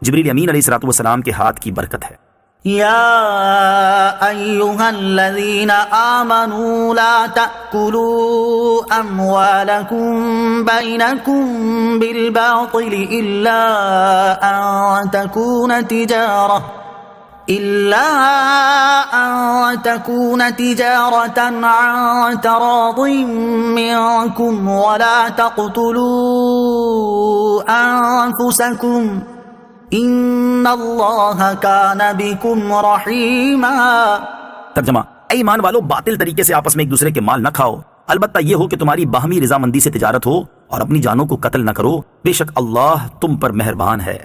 جبریل امین علیہ الصلوۃ والسلام کے ہاتھ کی برکت ہے۔ يا أيها الذين آمنوا لا تأكلوا أموالكم بينكم بالباطل إلا أن تكون تجارة عن تراض منكم ولا تقتلوا أنفسكم ان اللہ کان بکم رحیما۔ ترجمہ: اے ایمان والو، باطل طریقے سے آپس میں ایک دوسرے کے مال نہ کھاؤ، البتہ یہ ہو کہ تمہاری باہمی رضامندی سے تجارت ہو، اور اپنی جانوں کو قتل نہ کرو، بے شک اللہ تم پر مہربان ہے۔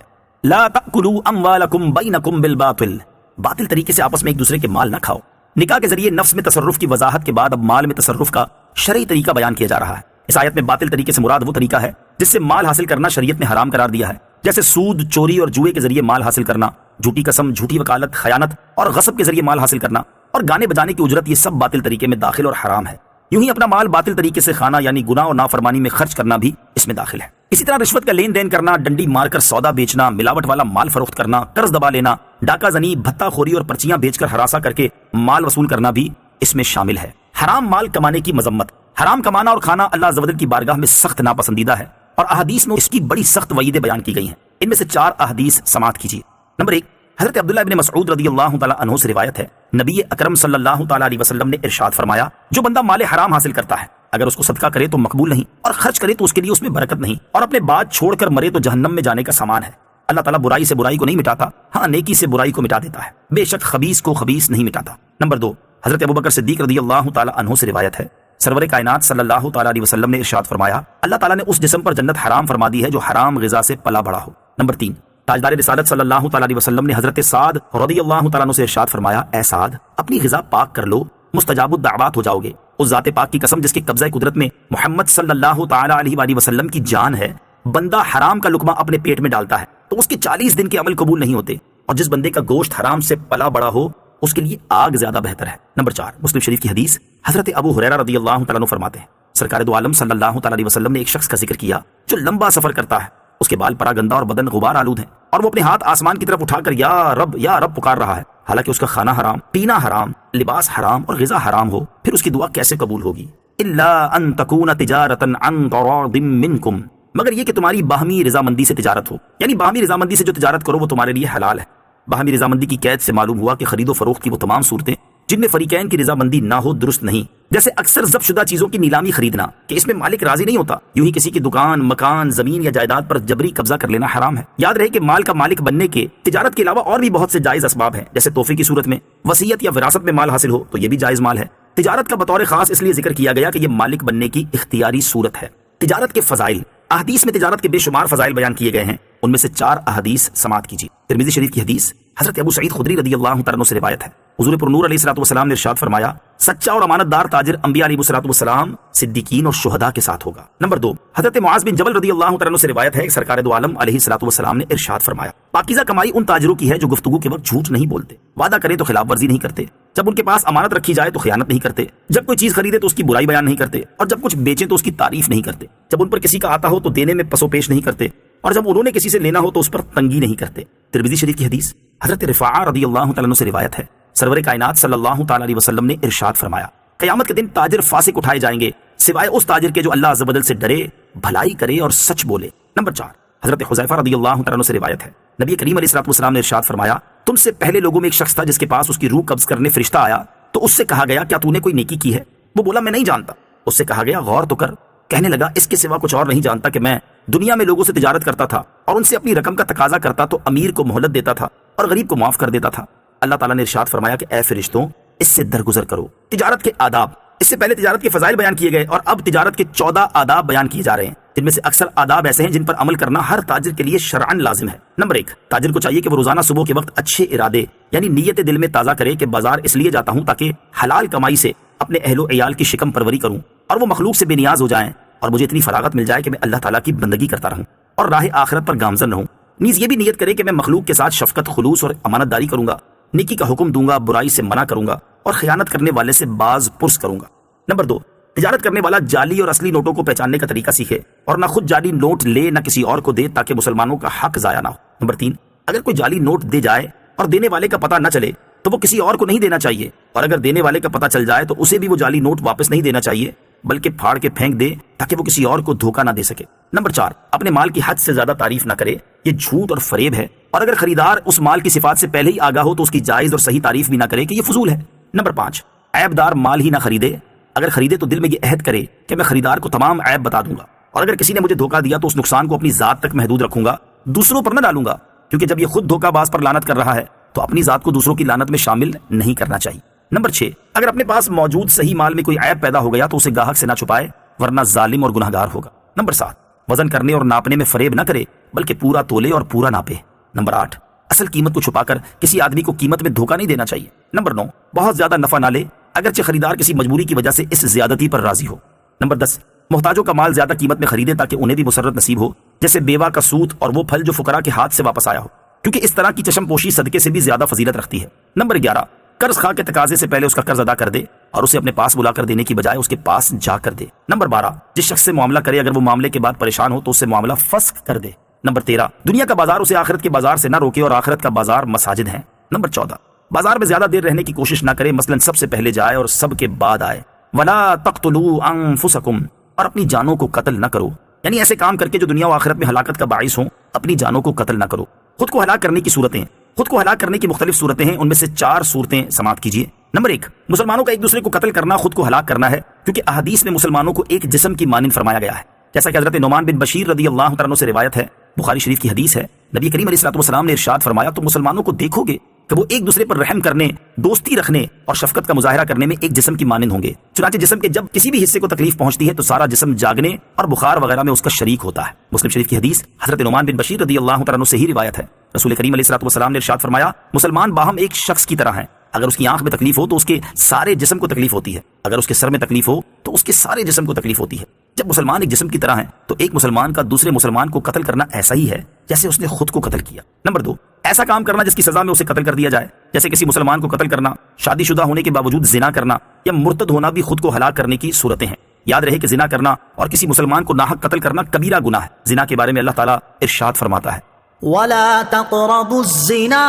لا تأکلوا اموالکم بینکم بالباطل، باطل طریقے سے آپس میں ایک دوسرے کے مال نہ کھاؤ۔ نکاح کے ذریعے نفس میں تصرف کی وضاحت کے بعد اب مال میں تصرف کا شرعی طریقہ بیان کیا جا رہا ہے۔ اس آیت میں باطل طریقے سے مراد وہ طریقہ ہے جس سے مال حاصل کرنا شریعت نے حرام قرار دیا ہے، جیسے سود، چوری اور جوئے کے ذریعے مال حاصل کرنا، جھوٹی قسم، جھوٹی وکالت، خیانت اور غصب کے ذریعے مال حاصل کرنا، اور گانے بجانے کی اجرت، یہ سب باطل طریقے میں داخل اور حرام ہے۔ یوں ہی اپنا مال باطل طریقے سے کھانا یعنی گناہ اور نافرمانی میں خرچ کرنا بھی اس میں داخل ہے۔ اسی طرح رشوت کا لین دین کرنا، ڈنڈی مار کر سودا بیچنا، ملاوٹ والا مال فروخت کرنا، قرض دبا لینا، ڈاکہ زنی، بھتہ خوری اور پرچیاں بیچ کر ہراساں کر کے مال وصول کرنا بھی اس میں شامل ہے۔ حرام مال کمانے کی مذمت۔ حرام کمانا اور کھانا اللہ عز و جل کی بارگاہ میں سخت ناپسندیدہ ہے، اور احادیث میں اس کی بڑی سخت وعیدیں بیان کی گئی ہیں۔ ان میں سے 4 احادیث سماعت کیجیے۔ نمبر 1، حضرت عبداللہ ابن مسعود رضی اللہ تعالیٰ عنہ سے روایت ہے، نبی اکرم صلی اللہ تعالیٰ علیہ وسلم نے ارشاد فرمایا، جو بندہ مال حرام حاصل کرتا ہے، اگر اس کو صدقہ کرے تو مقبول نہیں، اور خرچ کرے تو اس کے لیے اس میں برکت نہیں، اور اپنے بعد چھوڑ کر مرے تو جہنم میں جانے کا سامان ہے۔ اللہ تعالیٰ برائی سے برائی کو نہیں مٹاتا، ہاں نیکی سے برائی کو مٹا دیتا ہے، بے شک خبیث کو خبیث نہیں مٹاتا۔ نمبر 2، حضرت ابوبکر صدیق رضی اللہ تعالیٰ عنہ سے روایت ہے، سرور کائنات صلی اللہ تعالیٰ علیہ وسلم نے ارشاد فرمایا، اللہ تعالیٰ نے اس جسم پر جنت حرام فرما دی ہے جو حرام غذا سے پلا بڑا ہو۔ نمبر 3، تاجدار رسالت صلی اللہ تعالیٰ علیہ وسلم نے حضرت سعد رضی اللہ تعالیٰ عنہ سے ارشاد فرمایا، اے سعد، اپنی غذا پاک کر لو، مستجاب الدعوات ہو جاؤ گے۔ اس ذات پاک کی قسم جس کے قبضہ قدرت میں محمد صلی اللہ تعالیٰ علیہ وآلہ وسلم کی جان ہے، بندہ حرام کا لقمہ اپنے پیٹ میں ڈالتا ہے تو اس کے 40 دن کے عمل قبول نہیں ہوتے، اور جس بندے کا گوشت حرام سے پلا بڑا ہو اس کے لیے آگ زیادہ بہتر ہے۔ نمبر 4، مسلم شریف کی حدیث، حضرت ابو ہریرہ رضی اللہ تعالیٰ عنہ فرماتے ہیں، سرکار دو عالم صلی اللہ تعالیٰ علیہ وسلم نے ایک شخص کا ذکر کیا جو لمبا سفر کرتا ہے، اس کے بال پراگندہ اور بدن غبار آلود ہیں، اور وہ اپنے ہاتھ آسمان کی طرف اٹھا کر یا رب پکار رہا ہے، حالانکہ اس کا کھانا حرام، پینا حرام، لباس حرام اور غذا حرام ہو، پھر اس کی دعا کیسے قبول ہوگی؟ الا ان تکون تجارتا عن تراض منکم، مگر یہ کہ تمہاری باہمی رضامندی سے تجارت ہو، یعنی باہمی رضامندی سے جو تجارت کرو وہ تمہارے لیے حلال ہے۔ باہمی رضامندی کی قید سے معلوم ہوا کہ خرید و فروخت کی وہ تمام صورتیں جن میں فریقین کی رضامندی نہ ہو درست نہیں، جیسے اکثر ضبط شدہ چیزوں کی نیلامی خریدنا کہ اس میں مالک راضی نہیں ہوتا، یوں ہی کسی کی دکان، مکان، زمین یا جائیداد پر جبری قبضہ کر لینا حرام ہے۔ یاد رہے کہ مال کا مالک بننے کے تجارت کے علاوہ اور بھی بہت سے جائز اسباب ہیں، جیسے تحفے کی صورت میں، وصیت یا وراثت میں مال حاصل ہو تو یہ بھی جائز مال ہے۔ تجارت کا بطور خاص اس لیے ذکر کیا گیا کہ یہ مالک بننے کی اختیاری صورت ہے۔ تجارت کے فضائل، احادیث میں تجارت کے بے شمار فضائل بیان کیے گئے ہیں، ان میں سے 4 احادیث سماعت کیجیے۔ ترمذی شریف کی حدیث، حضرت ابو سعید خدری رضی اللہ تعالیٰ عنہ سے روایت ہے، حضور پر نور علیہ الصلوۃ والسلام نے ارشاد فرمایا، سچا اور امانت دار تاجر انبیاء علیہ الصلوۃ والسلام، صدیقین اور شہداء کے ساتھ ہوگا۔ نمبر 2، حضرت معاذ بن جبل رضی اللہ تعالیٰ عنہ سے روایت ہے، سرکار دو عالم علیہ الصلوۃ والسلام نے ارشاد فرمایا، پاکیزہ کمائی ان تاجروں کی ہے جو گفتگو کے وقت جھوٹ نہیں بولتے، وعدہ کریں تو خلاف ورزی نہیں کرتے، جب ان کے پاس امانت رکھی جائے تو خیانت نہیں کرتے، جب کوئی چیز خریدے تو اس کی برائی بیان نہیں کرتے، اور جب کچھ بیچیں تو اس کی تعریف نہیں کرتے، جب ان پر کسی کا آتا ہو تو دینے میں پسو پیش نہیں کرتے، اور جب انہوں نے کسی سے لینا ہو تو اس پر تنگی نہیں کرتے۔ ترمذی شریف کی حدیث، حضرت رفاعہ رضی اللہ تعالیٰ عنہ سے روایت ہے، سرور کائنات صلی اللہ تعالیٰ علیہ وسلم نے ارشاد فرمایا، قیامت کے دن تاجر فاسق اٹھائے جائیں گے سوائے اس تاجر کے جو اللہ عز و جل سے ڈرے، بھلائی کرے اور سچ بولے۔ نمبر 4، حضرت حذیفہ رضی اللہ تعالیٰ عنہ سے روایت ہے، نبی کریم علیہ الصلوۃ والسلام نے ارشاد فرمایا، تم سے پہلے لوگوں میں ایک شخص تھا جس کے پاس اس کی روح قبض کرنے فرشتہ آیا تو اس سے کہا گیا، کیا تو نے کوئی نیکی کی ہے؟ وہ بولا، میں نہیں جانتا۔ اس سے کہا گیا، غور تو کر۔ کہنے لگا، اس کے سوا کچھ اور نہیں جانتا کہ میں دنیا میں لوگوں سے تجارت کرتا تھا اور ان سے اپنی رقم کا تقاضا کرتا تو امیر کو مہلت دیتا تھا اور غریب کو معاف کر دیتا تھا۔ اللہ تعالیٰ نے ارشاد فرمایا کہ اے فرشتوں، اس سے درگزر کرو۔ تجارت کے آداب، اس سے پہلے تجارت کے فضائل بیان کیے گئے اور اب تجارت کے 14 آداب بیان کیے جا رہے ہیں، جن میں سے اکثر آداب ایسے ہیں جن پر عمل کرنا ہر تاجر کے لیے شرعاً لازم ہے۔ نمبر 1، تاجر کو چاہیے کہ وہ روزانہ صبح کے وقت اچھے ارادے یعنی نیت دل میں تازہ کرے کہ بازار اس لیے جاتا ہوں تاکہ حلال کمائی سے اپنے اہل و عیال کی شکم پروری کروں اور وہ مخلوق سے بے نیاز ہو جائیں، اور مجھے اتنی فراغت مل جائے کہ میں اللہ تعالیٰ کی بندگی کرتا رہوں اور راہ آخرت پر گامزن رہوں۔ نیز یہ بھی نیت کرے کہ میں مخلوق کے ساتھ شفقت، خلوص اور امانت داری کروں گا، نیکی کا حکم دوں گا، برائی سے منع کروں گا اور خیانت کرنے والے سے باز پرس کروں گا۔ نمبر 2، تجارت کرنے والا جعلی اور اصلی نوٹوں کو پہچاننے کا طریقہ سیکھے اور نہ خود جعلی نوٹ لے نہ کسی اور کو دے تاکہ مسلمانوں کا حق ضائع نہ ہو۔ نمبر 3، اگر کوئی جعلی نوٹ دے جائے اور دینے والے کا پتہ نہ چلے تو وہ کسی اور کو نہیں دینا چاہیے، اور اگر دینے والے کا پتہ چل جائے تو اسے بھی وہ جعلی نوٹ واپس نہیں دینا چاہیے بلکہ پھاڑ کے پھینک دے تاکہ وہ کسی اور کو دھوکہ نہ دے سکے۔ نمبر 4، اپنے مال کی حد سے زیادہ تعریف نہ کرے، یہ جھوٹ اور فریب ہے، اور اگر خریدار اس مال کی صفات سے پہلے ہی آگاہ ہو تو اس کی جائز اور صحیح تعریف بھی نہ کرے کہ یہ فضول ہے۔ نمبر 5، عیب دار مال ہی نہ خریدے، اگر خریدے تو دل میں یہ عہد کرے کہ میں خریدار کو تمام عیب بتا دوں گا، اور اگر کسی نے مجھے دھوکہ دیا تو اس نقصان کو اپنی ذات تک محدود رکھوں گا، دوسروں پر نہ ڈالوں گا، کیونکہ جب یہ خود دھوکہ باز پر لعنت کر رہا ہے تو اپنی ذات کو دوسروں کی لعنت میں شامل نہیں کرنا چاہیے۔ نمبر 6، اگر اپنے پاس موجود صحیح مال میں کوئی عیب پیدا ہو گیا تو اسے گاہک سے نہ چھپائے ورنہ ظالم اور گناہگار ہوگا۔ نمبر 7، وزن کرنے اور ناپنے میں فریب نہ کرے بلکہ پورا تولے اور پورا ناپے۔ نمبر 8، اصل قیمت کو چھپا کر کسی آدمی کو قیمت میں دھوکہ نہیں دینا چاہیے۔ نمبر 9، بہت زیادہ نفع نہ لے اگرچہ خریدار کسی مجبوری کی وجہ سے اس زیادتی پر راضی ہو۔ نمبر 10، محتاجوں کا مال زیادہ قیمت میں خریدے تاکہ انہیں بھی مسرت نصیب ہو، جیسے بیوہ کا سوت اور وہ پھل جو فقراء کے ہاتھ سے واپس آیا ہو، کیونکہ اس طرح کی چشم پوشی صدقے سے بھی زیادہ فضیلت رکھتی ہے۔ نمبر 11، قرض خواہ کے تقاضے سے پہلے اس کا قرض ادا کر دے اور اسے اپنے پاس بلا کر دینے کی بجائے اس کے پاس جا کر دے۔ نمبر 12، جس شخص سے معاملہ کرے اگر وہ معاملے کے بعد پریشان ہو تو اس سے معاملہ فسخ کر دے۔ نمبر 13، دنیا کا بازار اسے آخرت کے بازار سے نہ روکے اور آخرت کا بازار مساجد ہیں۔ نمبر 14، بازار میں زیادہ دیر رہنے کی کوشش نہ کرے، مثلا سب سے پہلے جائے اور سب کے بعد آئے۔ وَلَا تَقْتُلُوا أَنفُسَكُمْ، اور اپنی جانوں کو قتل نہ کرو، یعنی ایسے کام کر کے جو دنیا و آخرت میں ہلاکت کا باعث ہوں اپنی جانوں کو قتل نہ کرو۔ خود کو ہلاک کرنے کی صورتیں، خود کو ہلاک کرنے کی مختلف صورتیں ہیں، ان میں سے 4 صورتیں سماعت کیجیے۔ نمبر 1، مسلمانوں کا ایک دوسرے کو قتل کرنا خود کو ہلاک کرنا ہے، کیونکہ احادیث میں مسلمانوں کو ایک جسم کی مانند فرمایا گیا ہے، جیسا کہ حضرت نعمان بن بشیر رضی اللہ عنہ سے روایت ہے، بخاری شریف کی حدیث ہے۔ نبی کریم علیہ الصلوۃ والسلام نے ارشاد فرمایا، تو مسلمانوں کو دیکھو گے کہ وہ ایک دوسرے پر رحم کرنے، دوستی رکھنے اور شفقت کا مظاہرہ کرنے میں ایک جسم کی مانند ہوں گے، چنانچہ جسم کے جب کسی بھی حصے کو تکلیف پہنچتی ہے تو سارا جسم جاگنے اور بخار وغیرہ میں اس کا شریک ہوتا ہے۔ مسلم شریف کی حدیث حضرت نعمان بن بشیر رضی اللہ عنہ سے ہی روایت ہے۔ رسول کریم علیہ الصلوۃ والسلام نے ارشاد فرمایا، مسلمان باہم ایک شخص کی طرح ہیں، اگر اس کی آنکھ میں تکلیف ہو تو اس کے سارے جسم کو تکلیف ہوتی ہے، اگر اس کے سر میں تکلیف ہو تو اس کے سارے جسم کو تکلیف ہوتی ہے۔ جب مسلمان ایک جسم کی طرح ہیں تو ایک مسلمان کا دوسرے مسلمان کو قتل کرنا ایسا ہی ہے جیسے اس نے خود کو قتل کیا۔ نمبر 2، ایسا کام کرنا جس کی سزا میں اسے قتل کر دیا جائے، جیسے کسی مسلمان کو قتل کرنا، شادی شدہ ہونے کے باوجود زنا کرنا یا مرتد ہونا بھی خود کو ہلاک کرنے کی صورتیں ہیں۔ یاد رہے کہ زنا کرنا اور کسی مسلمان کو ناحق قتل کرنا کبیرہ گناہ ہے۔ زنا کے بارے میں اللہ تعالیٰ ارشاد فرماتا ہے، وَلَا تَقْرَبُوا الزِّنَا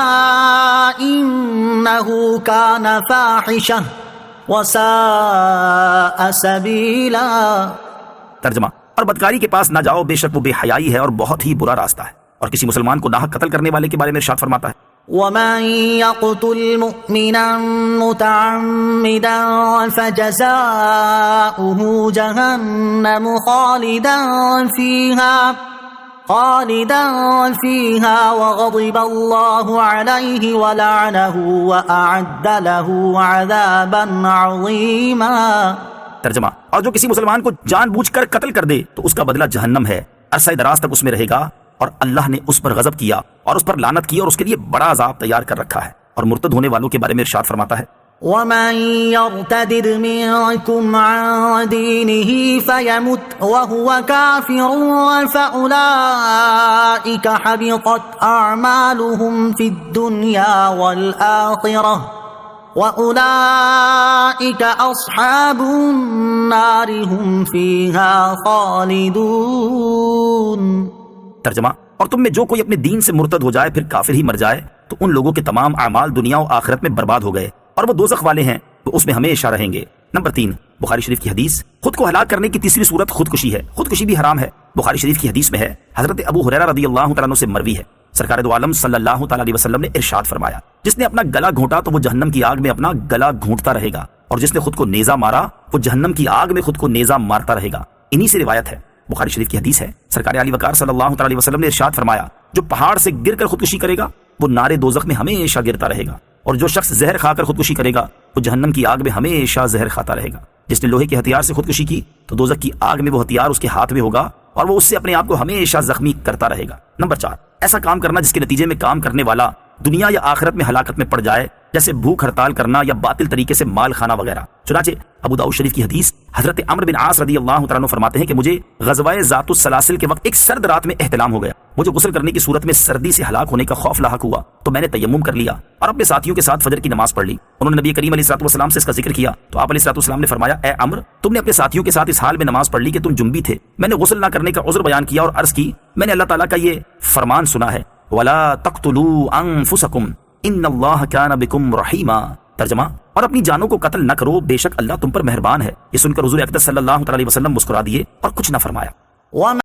إِنَّهُ كَانَ فَاحِشَةً وَسَاءَ سَبِيلًا۔ ترجمہ، اور بدکاری کے پاس نہ جاؤ، بے شک وہ بے حیائی ہے اور بہت ہی برا راستہ ہے۔ اور کسی مسلمان کو ناحق قتل کرنے والے کے بارے میں ارشاد فرماتا ہے، وَمَن يَقْتُلْ مُؤْمِنًا مُتَعَمِّدًا فَجَزَاؤُهُ جَهَنَّمُ خالدا فيها وغضب الله عليه ولعنه وأعد له عذابا عظيما۔ ترجمہ، اور جو کسی مسلمان کو جان بوجھ کر قتل کر دے تو اس کا بدلہ جہنم ہے، عرصہ دراز تک اس میں رہے گا، اور اللہ نے اس پر غضب کیا اور اس پر لعنت کی اور اس کے لیے بڑا عذاب تیار کر رکھا ہے۔ اور مرتد ہونے والوں کے بارے میں ارشاد فرماتا ہے، وَمَن يَرْتَدِدْ مِنكُمْ عَن دِينِهِ فَيَمُتْ وَهُوَ كَافِرٌ فَأُولَئِكَ حَبِطَتْ أَعْمَالُهُمْ فِي الدُّنْيَا وَالْآخِرَةِ وَأُولَئِكَ أَصْحَابُ النَّارِ هُمْ فِيهَا خَالِدُونَ۔ ترجمہ، اور تم میں جو کوئی اپنے دین سے مرتد ہو جائے پھر کافر ہی مر جائے تو ان لوگوں کے تمام اعمال دنیا و آخرت میں برباد ہو گئے اور وہ دوزخ والے ہیں، وہ اس میں ہمیشہ رہیں گے۔ نمبر 3، بخاری شریف کی حدیث، خود کو ہلاک کرنے کی تیسری صورت خودکشی ہے۔ خودکشی بھی حرام ہے۔ بخاری شریف کی حدیث میں ہے، حضرت ابو ہریرہ رضی اللہ تعالیٰ عنہ سے مروی ہے، سرکار دو عالم صلی اللہ تعالیٰ علیہ وسلم نے ارشاد فرمایا، جس نے اپنا گلا گھونٹا تو وہ جہنم کی آگ میں اپنا گلا گھونٹتا رہے گا، اور جس نے خود کو نیزہ مارا وہ جہنم کی آگ میں خود کو نیزہ مارتا رہے گا۔ انہی سے روایت ہے، بخاری شریف کی حدیث ہے، سرکار علی وقار صلی اللہ تعالیٰ علیہ وسلم نے ارشاد فرمایا، جو پہاڑ سے گر کر خودکشی کرے گا وہ نارے دوزخ میں ہمیشہ گرتا رہے گا، اور جو شخص زہر کھا کر خودکشی کرے گا وہ جہنم کی آگ میں ہمیشہ زہر کھاتا رہے گا۔ جس نے لوہے کے ہتھیار سے خودکشی کی تو دوزخ کی آگ میں وہ ہتھیار اس کے ہاتھ میں ہوگا اور وہ اس سے اپنے آپ کو ہمیشہ زخمی کرتا رہے گا۔ نمبر 4، ایسا کام کرنا جس کے نتیجے میں کام کرنے والا دنیا یا آخرت میں ہلاکت میں پڑ جائے، جیسے بھوک ہڑتال کرنا یا باطل طریقے سے مال کھانا وغیرہ۔ چنانچہ ابو داؤد شریف کی حدیث، حضرت عمرو بن عاص رضی اللہ تعالیٰ عنہ فرماتے ہیں کہ مجھے غزوہ ذات السلاسل کے وقت ایک سرد رات میں احتلام ہو گیا، مجھے غسل کرنے کی صورت میں سردی سے ہلاک ہونے کا خوف لاحق ہوا، تو میں نے تیمم کر لیا اور اپنے ساتھیوں کے ساتھ فجر کی نماز پڑھ لی۔ انہوں نے نبی کریم علیہ الصلوۃ والسلام سے اس کا ذکر کیا تو آپ علیہ الصلوۃ والسلام نے فرمایا، اے عمرو، تم نے اپنے ساتھیوں کے ساتھ اس حال میں نماز پڑھ لی کہ تم جنبی تھے۔ میں نے غسل نہ کرنے کا عذر بیان کیا اور عرض کی، میں نے اللہ تعالیٰ کا یہ فرمان سنا ہے، ولا تقتلوا انفسکم ان اللہ کان بکم رحیما. ترجمہ: اور اپنی جانوں کو قتل نہ کرو، بے شک اللہ تم پر مہربان ہے. یہ سن کر حضور اقدس صلی اللہ علیہ وسلم مسکرا دیے اور کچھ نہ فرمایا. وما